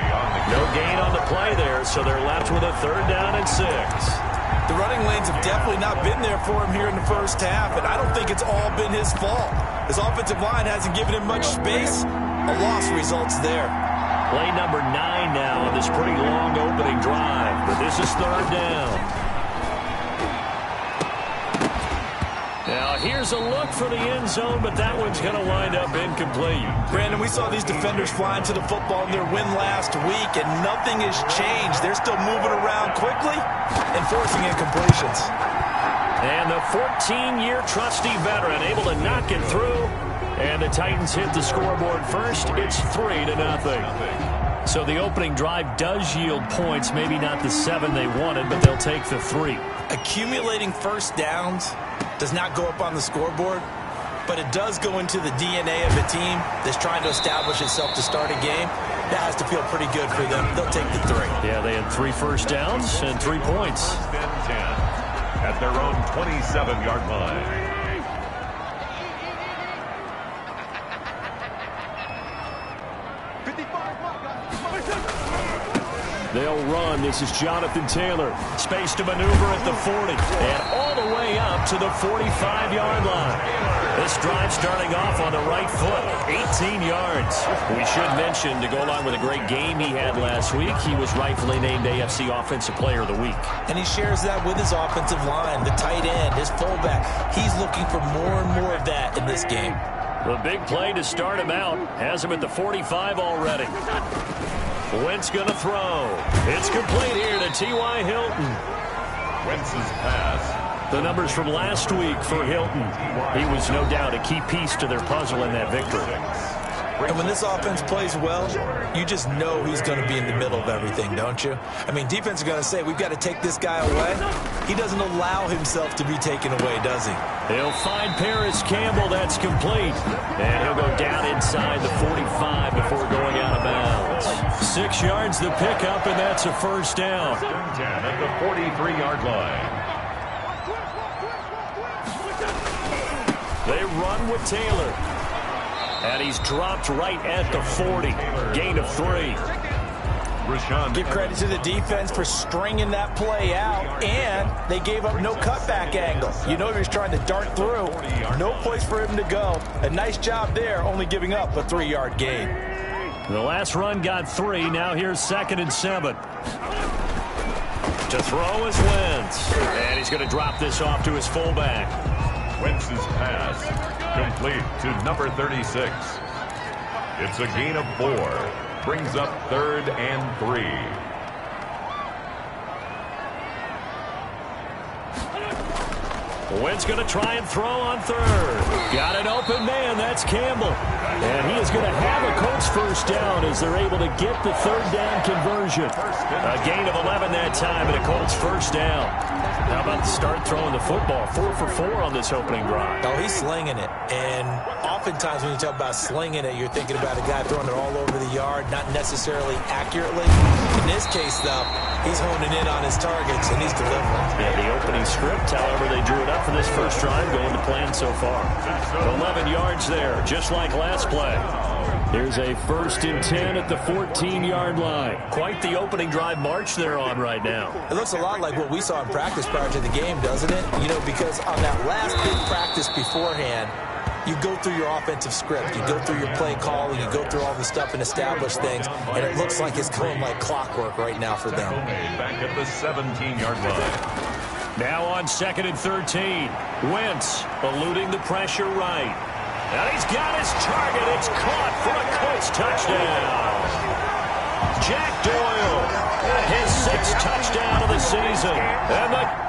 No gain on the play there, so they're left with a third down and 6. The running lanes have definitely not been there for him here in the first half, and I don't think it's all been his fault. His offensive line hasn't given him much space. A loss results there. Play number 9 now on this pretty long opening drive, but this is third down. Now, here's a look for the end zone, but that one's going to wind up incomplete. Brandon, we saw these defenders flying to the football in their win last week, and nothing has changed. They're still moving around quickly and forcing incompletions. And the 14-year trusty veteran able to knock it through. And the Titans hit the scoreboard first. It's 3-0. So the opening drive does yield points, maybe not the 7 they wanted, but they'll take the 3. Accumulating first downs does not go up on the scoreboard, but it does go into the DNA of a team that's trying to establish itself to start a game. That has to feel pretty good for them. They'll take the 3. Yeah, they had 3 first downs and 3 points. First and 10 at their own 27-yard line. They'll run. This is Jonathan Taylor. Space to maneuver at the 40. And all the way up to the 45-yard line. This drive starting off on the right foot. 18 yards. We should mention, to go along with a great game he had last week, he was rightfully named AFC Offensive Player of the Week. And he shares that with his offensive line, the tight end, his fullback. He's looking for more and more of that in this game. The big play to start him out has him at the 45 already. Wentz going to throw. It's complete here to T.Y. Hilton. Wentz's pass. The numbers from last week for Hilton. He was no doubt a key piece to their puzzle in that victory. And when this offense plays well, you just know he's going to be in the middle of everything, don't you? I mean, defense is going to say, we've got to take this guy away. He doesn't allow himself to be taken away, does he? He'll find Paris Campbell. That's complete. And he'll go down inside the 45 before going out of bounds. 6 yards the pickup, and that's a first down. 10 at the 43-yard line. They run with Taylor. And he's dropped right at the 40. Gain of 3. Give credit to the defense for stringing that play out, and they gave up no cutback angle. You know he was trying to dart through. No place for him to go. A nice job there, only giving up a 3-yard gain. The last run got 3. Now here's 2nd and 7. To throw is Wentz. And he's going to drop this off to his fullback. Wentz's pass complete to number 36. It's a gain of 4. Brings up 3rd and 3. Wentz going to try and throw on 3rd. Got an open man. That's Campbell. And he is going to have a Colts first down as they're able to get the 3rd down conversion. A gain of 11 that time and a Colts first down. How about the start throwing the football? 4 for 4 on this opening drive. Oh, he's slinging it. And oftentimes when you talk about slinging it, you're thinking about a guy throwing it all over the yard, not necessarily accurately. In this case, though, he's honing in on his targets, and he's delivering. Yeah, the opening script, however, they drew it up for this first drive, going to plan so far. 11 yards there, just like last play. Here's a 1st and 10 at the 14-yard line. Quite the opening drive march they're on right now. It looks a lot like what we saw in practice prior to the game, doesn't it? You know, because on that last big practice beforehand, you go through your offensive script. You go through your play calling. You go through all the stuff and establish things. And it looks like it's going like clockwork right now for them. Back at the 17-yard line. Now on 2nd and 13. Wentz eluding the pressure right. And he's got his target. It's caught for a Colts touchdown. Jack Doyle, his 6th touchdown of the season. And the